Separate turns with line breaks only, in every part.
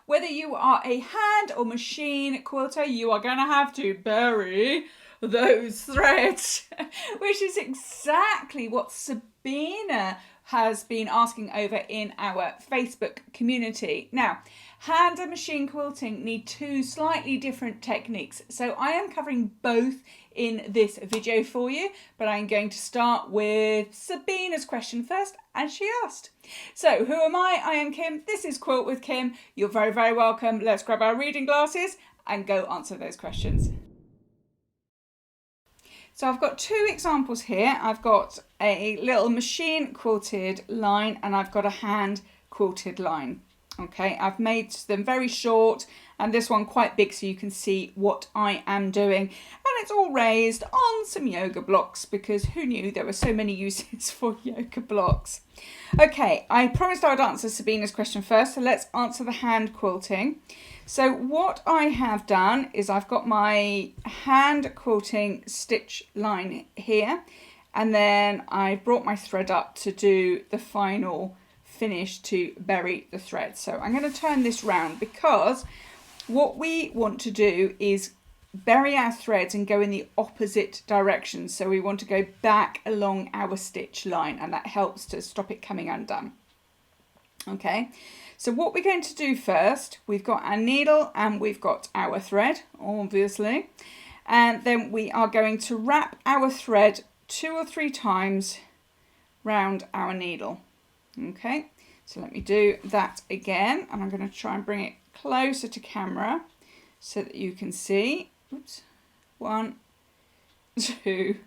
whether you are a hand or machine quilter, you are going to have to bury those threads, which is exactly what Sabina has been asking over in our Facebook community. Now, hand and machine quilting need two slightly different techniques, so I am covering both in this video for you, but I'm going to start with Sabina's question first, as she asked. So, who am I? I am Kim. This is Quilt with Kim. You're very, very welcome. Let's grab our reading glasses and go answer those questions. So I've got two examples here. I've got a little machine quilted line and I've got a hand quilted line. Okay, I've made them very short and this one quite big so you can see what I am doing. And it's all raised on some yoga blocks because who knew there were so many uses for yoga blocks. Okay, I promised I would answer Sabina's question first, so let's answer the hand quilting. So what I have done is I've got my hand quilting stitch line here, and then I brought my thread up to do the final finish to bury the thread. So I'm going to turn this round because what we want to do is bury our threads and go in the opposite direction. So we want to go back along our stitch line, and that helps to stop it coming undone. Okay. So what we're going to do first, we've got our needle and we've got our thread, obviously. And then we are going to wrap our thread 2 or 3 times round our needle. Okay, so let me do that again. And I'm going to try and bring it closer to camera so that you can see. Oops. 1, 2,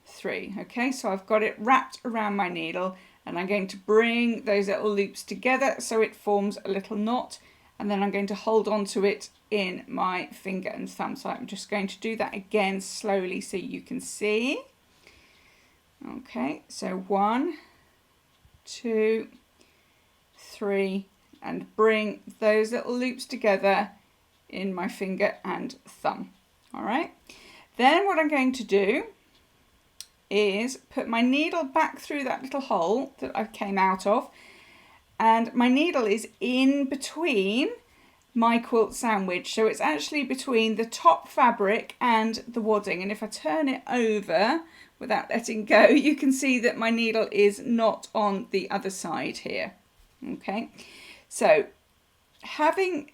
3. Okay, so I've got it wrapped around my needle. And I'm going to bring those little loops together so it forms a little knot, and then I'm going to hold on to it in my finger and thumb. So I'm just going to do that again slowly so you can see. Okay, so 1, 2, 3, and bring those little loops together in my finger and thumb. All right, then what I'm going to do is put my needle back through that little hole that I came out of, and my needle is in between my quilt sandwich, so it's actually between the top fabric and the wadding, and if I turn it over without letting go, you can see that my needle is not on the other side here. Okay, so having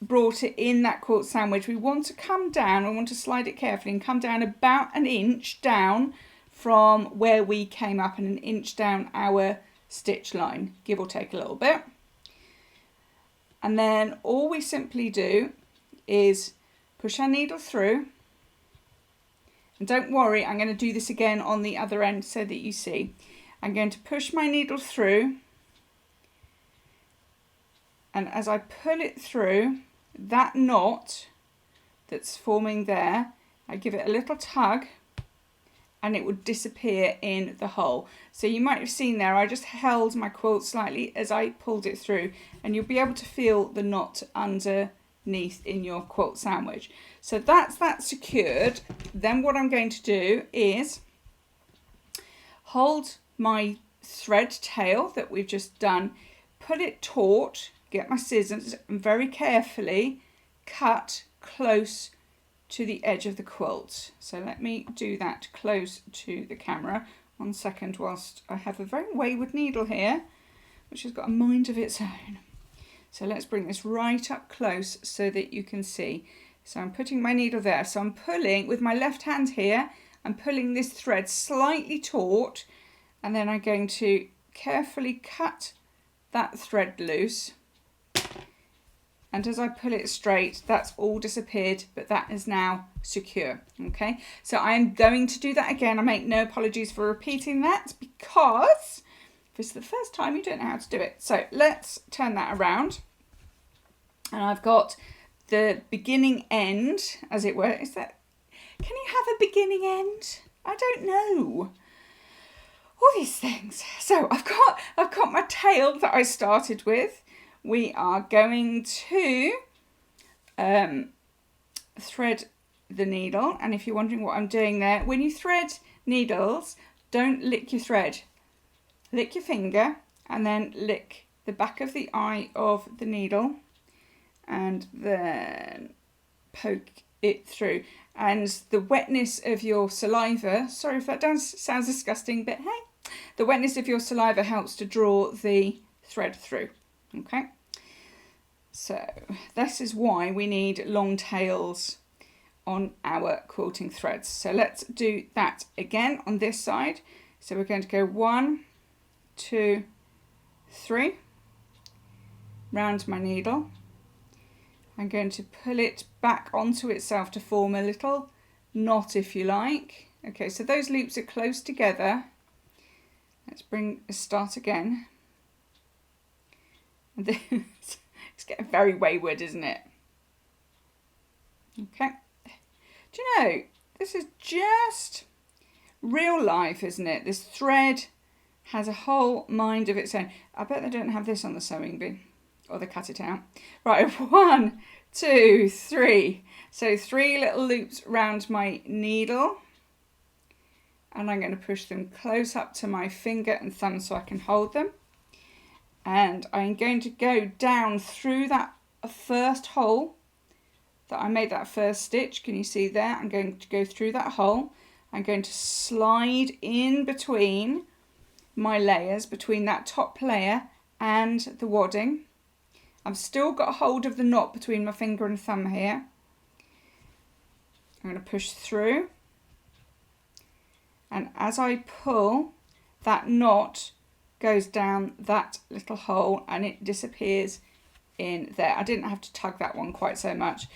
brought it in that quilt sandwich, we want to come down, we want to slide it carefully and come down about 1 inch down from where we came up and 1 inch down our stitch line, give or take a little bit. And then all we simply do is push our needle through. And don't worry, I'm going to do this again on the other end so that you see. I'm going to push my needle through. And as I pull it through, that knot that's forming there, I give it a little tug, and it would disappear in the hole. So you might have seen there, I just held my quilt slightly as I pulled it through, and you'll be able to feel the knot underneath in your quilt sandwich. So that's that secured. Then what I'm going to do is hold my thread tail that we've just done, put it taut, get my scissors, and very carefully cut close to the edge of the quilt. So let me do that close to the camera. 1 second whilst I have a very wayward needle here, which has got a mind of its own. So let's bring this right up close so that you can see. So I'm putting my needle there. So I'm pulling with my left hand here, I'm pulling this thread slightly taut, and then I'm going to carefully cut that thread loose. And as I pull it straight, that's all disappeared, but that is now secure. Okay, so I am going to do that again. I make no apologies for repeating that because if it's the first time, you don't know how to do it. So let's turn that around. And I've got the beginning end, as it were. Is that, can you have a beginning end? I don't know. All these things. So I've got my tail that I started with. We are going to thread the needle, and if you're wondering what I'm doing there, when you thread needles, don't lick your thread. Lick your finger and then lick the back of the eye of the needle and then poke it through. And the wetness of your saliva, sorry if that sounds disgusting, but hey, the wetness of your saliva helps to draw the thread through. Okay, so this is why we need long tails on our quilting threads. So let's do that again on this side. So we're going to go 1, 2, 3, round my needle. I'm going to pull it back onto itself to form a little knot, if you like. Okay, so those loops are close together. Let's start again. It's getting very wayward, isn't it? Okay. Do you know, this is just real life, isn't it? This thread has a whole mind of its own. I bet they don't have this on the sewing bee, or they cut it out. Right, 1, 2, 3. So 3 little loops round my needle. And I'm going to push them close up to my finger and thumb so I can hold them. And I'm going to go down through that first hole that I made, that first stitch. Can you see there? I'm going to go through that hole. I'm going to slide in between my layers, between that top layer and the wadding. I've still got hold of the knot between my finger and thumb here. I'm going to push through. And as I pull, that knot goes down that little hole and it disappears in there. I didn't have to tug that one quite so much.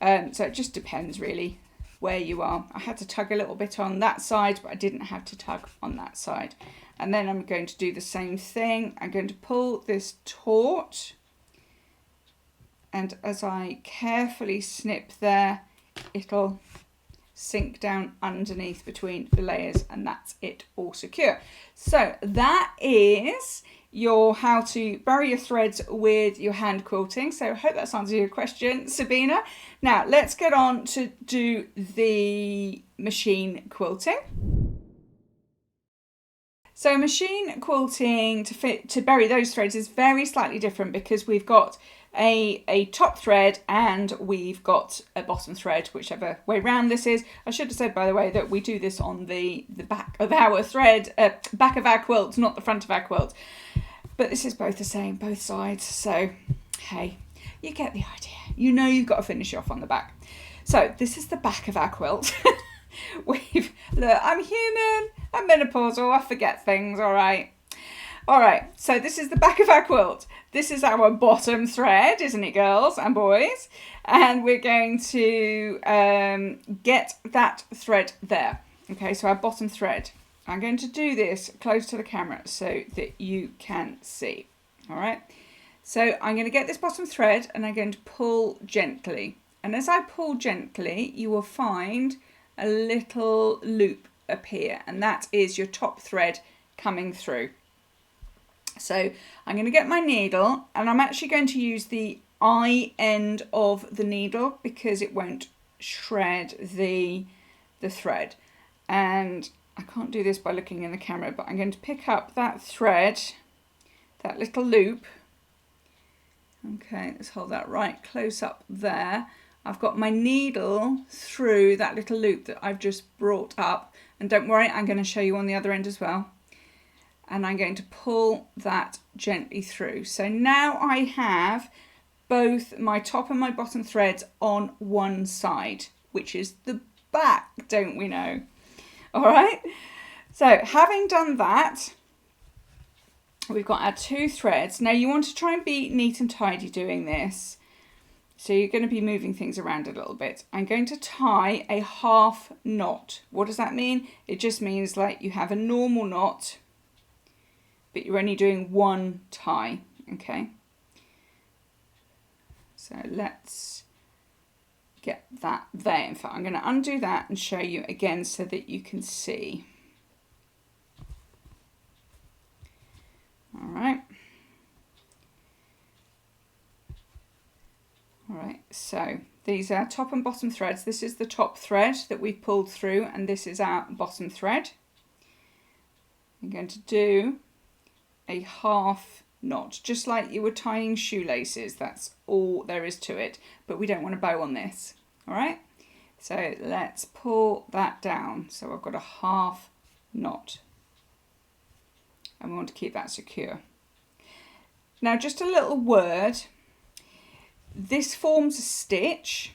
So it just depends really where you are. I had to tug a little bit on that side, but I didn't have to tug on that side. And then I'm going to do the same thing. I'm going to pull this taut. And as I carefully snip there, it'll sink down underneath between the layers, and that's it, all secure. So that is your how to bury your threads with your hand quilting. So I hope that's answered your question, Sabina. Now let's get on to do the machine quilting. So machine quilting to bury those threads is very slightly different because we've got a top thread and we've got a bottom thread, whichever way round this is. I should have said, by the way, that we do this on the back of our thread, back of our quilt, not the front of our quilt. But this is both the same, both sides. So, hey, you get the idea. You know you've got to finish off on the back. So this is the back of our quilt. Look, I'm human, I'm menopausal, I forget things, all right. All right, so this is the back of our quilt. This is our bottom thread, isn't it, girls and boys? And we're going to get that thread there. Okay, so our bottom thread. I'm going to do this close to the camera so that you can see. All right, so I'm going to get this bottom thread and I'm going to pull gently. And as I pull gently, you will find a little loop appear, and that is your top thread coming through. So I'm going to get my needle, and I'm actually going to use the eye end of the needle because it won't shred the thread. And I can't do this by looking in the camera, but I'm going to pick up that thread, that little loop. Okay, let's hold that right close up there. I've got my needle through that little loop that I've just brought up. And don't worry, I'm going to show you on the other end as well. And I'm going to pull that gently through. So now I have both my top and my bottom threads on one side, which is the back, don't we know? All right. So having done that, we've got our 2 threads. Now you want to try and be neat and tidy doing this. So you're going to be moving things around a little bit. I'm going to tie a half knot. What does that mean? It just means like you have a normal knot, but you're only doing one tie, okay? So let's get that there. In fact, I'm going to undo that and show you again so that you can see. All right. All right, so these are top and bottom threads. This is the top thread that we've pulled through, and this is our bottom thread. I'm going to do a half knot, just like you were tying shoelaces. That's all there is to it, but we don't want a bow on this. All right, so let's pull that down. So I've got a half knot, and we want to keep that secure. Now just a little word, this forms a stitch,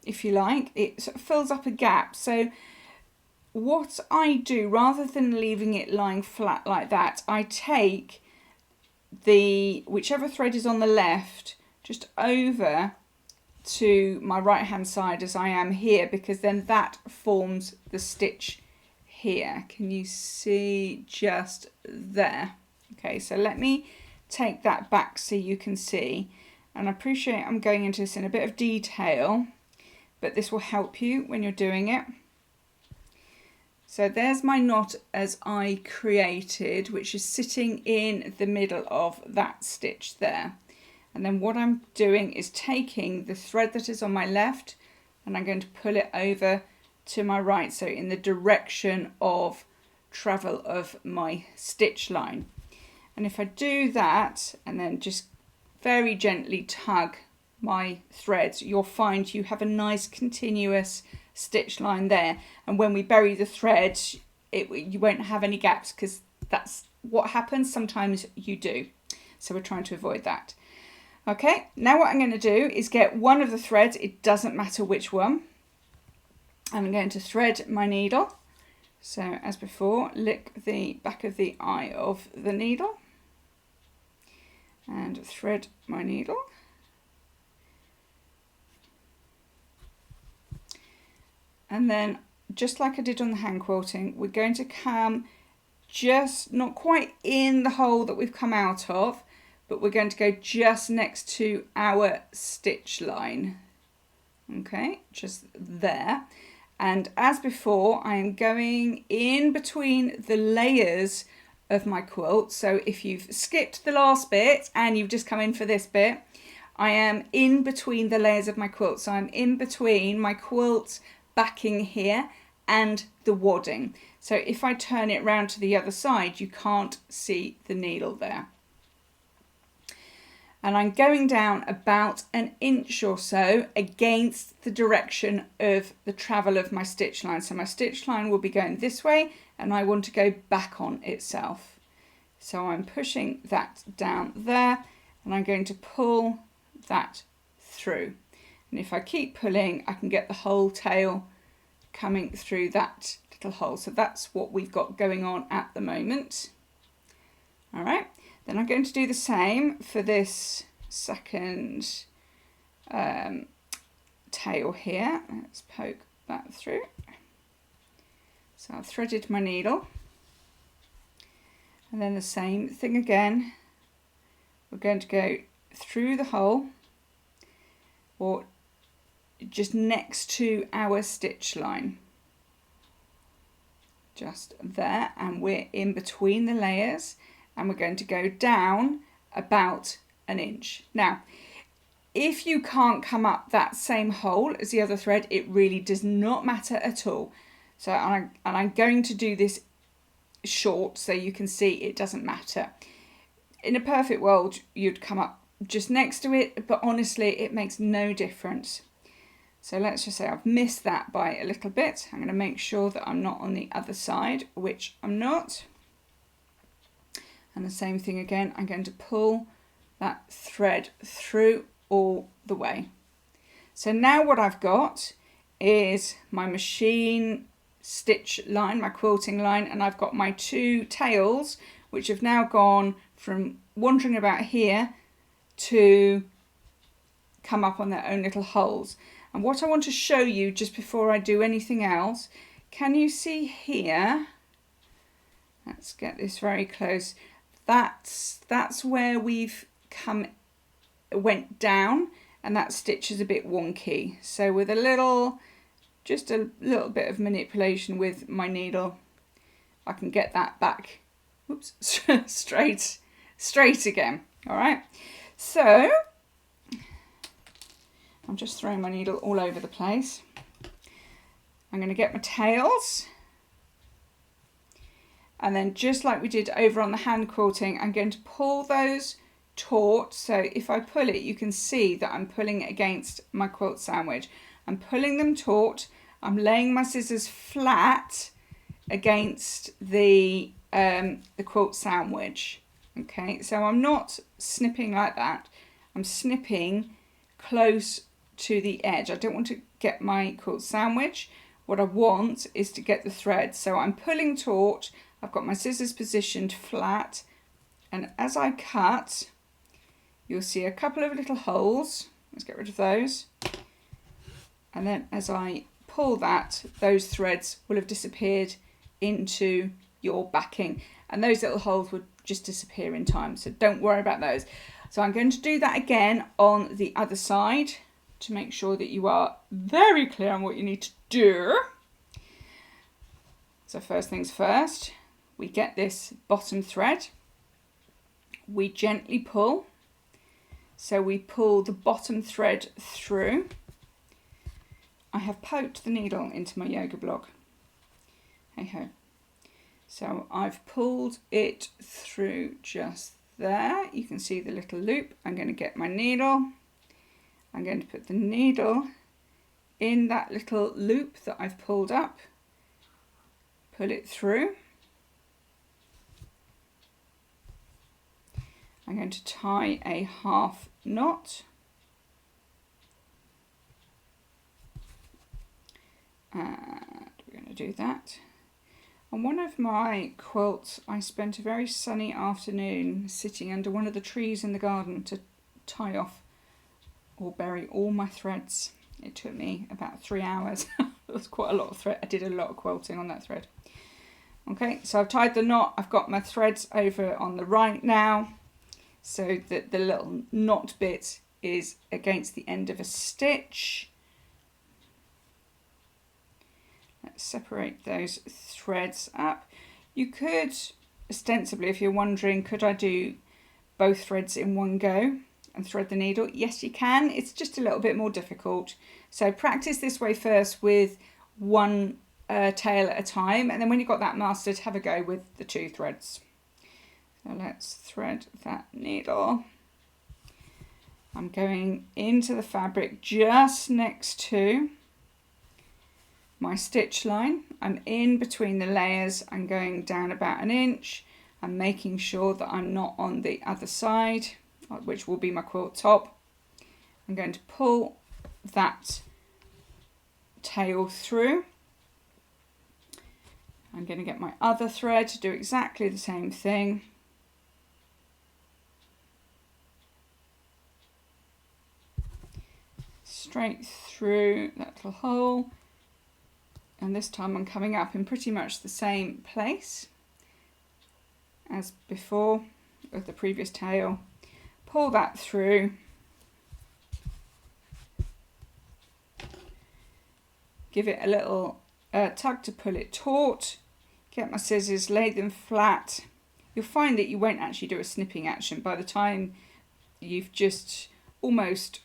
if you like. It sort of fills up a gap. So what I do, rather than leaving it lying flat like that, I take the whichever thread is on the left just over to my right hand side as I am here, because then that forms the stitch here. Can you see just there? Okay, so let me take that back so you can see, and I appreciate I'm going into this in a bit of detail, but this will help you when you're doing it. So there's my knot as I created, which is sitting in the middle of that stitch there. And then what I'm doing is taking the thread that is on my left and I'm going to pull it over to my right, so in the direction of travel of my stitch line. And if I do that and then just very gently tug my threads, you'll find you have a nice continuous stitch line there, and when we bury the thread you won't have any gaps, because that's what happens. Sometimes you do, so we're trying to avoid that. Okay, now what I'm going to do is get one of the threads, it doesn't matter which one, and I'm going to thread my needle. So as before, lick the back of the eye of the needle and thread my needle. And then, just like I did on the hand quilting, we're going to come just not quite in the hole that we've come out of, but we're going to go just next to our stitch line. Okay, just there. And as before, I am going in between the layers of my quilt. So if you've skipped the last bit and you've just come in for this bit, I am in between the layers of my quilt. So I'm in between my quilt backing here and the wadding. So if I turn it round to the other side, you can't see the needle there. And I'm going down about an inch or so against the direction of the travel of my stitch line. So my stitch line will be going this way and I want to go back on itself. So I'm pushing that down there and I'm going to pull that through. And if I keep pulling, I can get the whole tail coming through that little hole. So that's what we've got going on at the moment. All right, then I'm going to do the same for this second tail here. Let's poke that through. So I've threaded my needle. And then the same thing again. We're going to go through the hole, or just next to our stitch line, just there, and we're in between the layers, and we're going to go down about an inch. Now if you can't come up that same hole as the other thread, it really does not matter at all. So I'm going to do this short so you can see it doesn't matter. In a perfect world you'd come up just next to it, but honestly it makes no difference. So let's just say I've missed that by a little bit. I'm going to make sure that I'm not on the other side, which I'm not. And the same thing again, I'm going to pull that thread through all the way. So now what I've got is my machine stitch line, my quilting line, and I've got my two tails, which have now gone from wandering about here to come up on their own little holes. And what I want to show you just before I do anything else, can you see here? Let's get this very close. That's where we've went down, and that stitch is a bit wonky. So with just a little bit of manipulation with my needle, I can get that back, oops, straight again. All right. So I'm just throwing my needle all over the place. I'm going to get my tails, And then just like we did over on the hand quilting, I'm going to pull those taut. So if I pull it, you can see that I'm pulling it against my quilt sandwich. I'm pulling them taut. I'm laying my scissors flat against the quilt sandwich. Okay, so I'm not snipping like that. I'm snipping close to the edge. I don't want to get my quilt sandwich. What I want is to get the thread. So I'm pulling taut. I've got my scissors positioned flat, and as I cut, you'll see a couple of little holes. Let's get rid of those. And then as I pull that, those threads will have disappeared into your backing, and those little holes would just disappear in time, so don't worry about those. So I'm going to do that again on the other side to make sure that you are very clear on what you need to do. So first things first, we get this bottom thread, we gently pull, so we pull the bottom thread through. I have poked the needle into my yoga block, hey ho. So I've pulled it through just there. You can see the little loop. I'm going to get my needle. I'm going to put the needle in that little loop that I've pulled up. Pull it through. I'm going to tie a half knot. And we're going to do that. On one of my quilts, I spent a very sunny afternoon sitting under one of the trees in the garden to tie off or bury all my threads. It took me about 3 hours. It was quite a lot of thread. I did a lot of quilting on that thread. Okay, so I've tied the knot. I've got my threads over on the right now, so that the little knot bit is against the end of a stitch. Let's separate those threads up. You could, ostensibly, if you're wondering, could I do both threads in one go and thread the needle? Yes, you can. It's just a little bit more difficult. So practice this way first with one tail at a time, and then when you've got that mastered, have a go with the 2 threads. So let's thread that needle. I'm going into the fabric just next to my stitch line. I'm in between the layers. I'm going down about 1 inch. I'm making sure that I'm not on the other side, which will be my quilt top. I'm going to pull that tail through. I'm going to get my other thread to do exactly the same thing. Straight through that little hole. And this time I'm coming up in pretty much the same place as before with the previous tail. Pull that through. Give it a little tug to pull it taut. Get my scissors, lay them flat. You'll find that you won't actually do a snipping action by the time you've just almost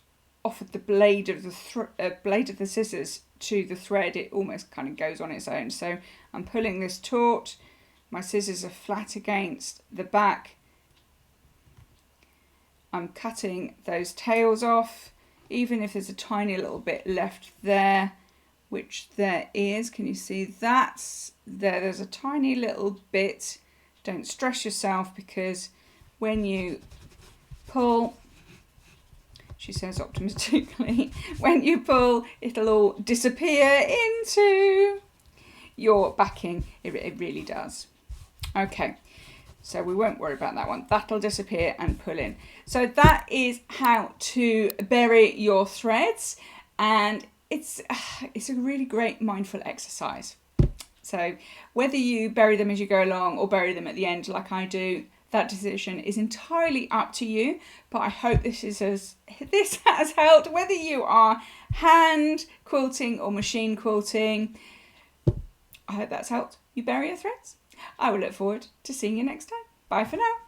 offered the blade of the scissors to the thread. It almost kind of goes on its own. So I'm pulling this taut. My scissors are flat against the back. I'm cutting those tails off, even if there's a tiny little bit left there, which there is. Can you see that's there? There's a tiny little bit. Don't stress yourself, because when you pull, she says optimistically, when you pull, it'll all disappear into your backing. It really does. Okay, so we won't worry about that one. That'll disappear and pull in. So that is how to bury your threads, and it's a really great mindful exercise. So whether you bury them as you go along or bury them at the end like I do, that decision is entirely up to you. But I hope this has helped, whether you are hand quilting or machine quilting. I hope that's helped you bury your threads. I will look forward to seeing you next time. Bye for now.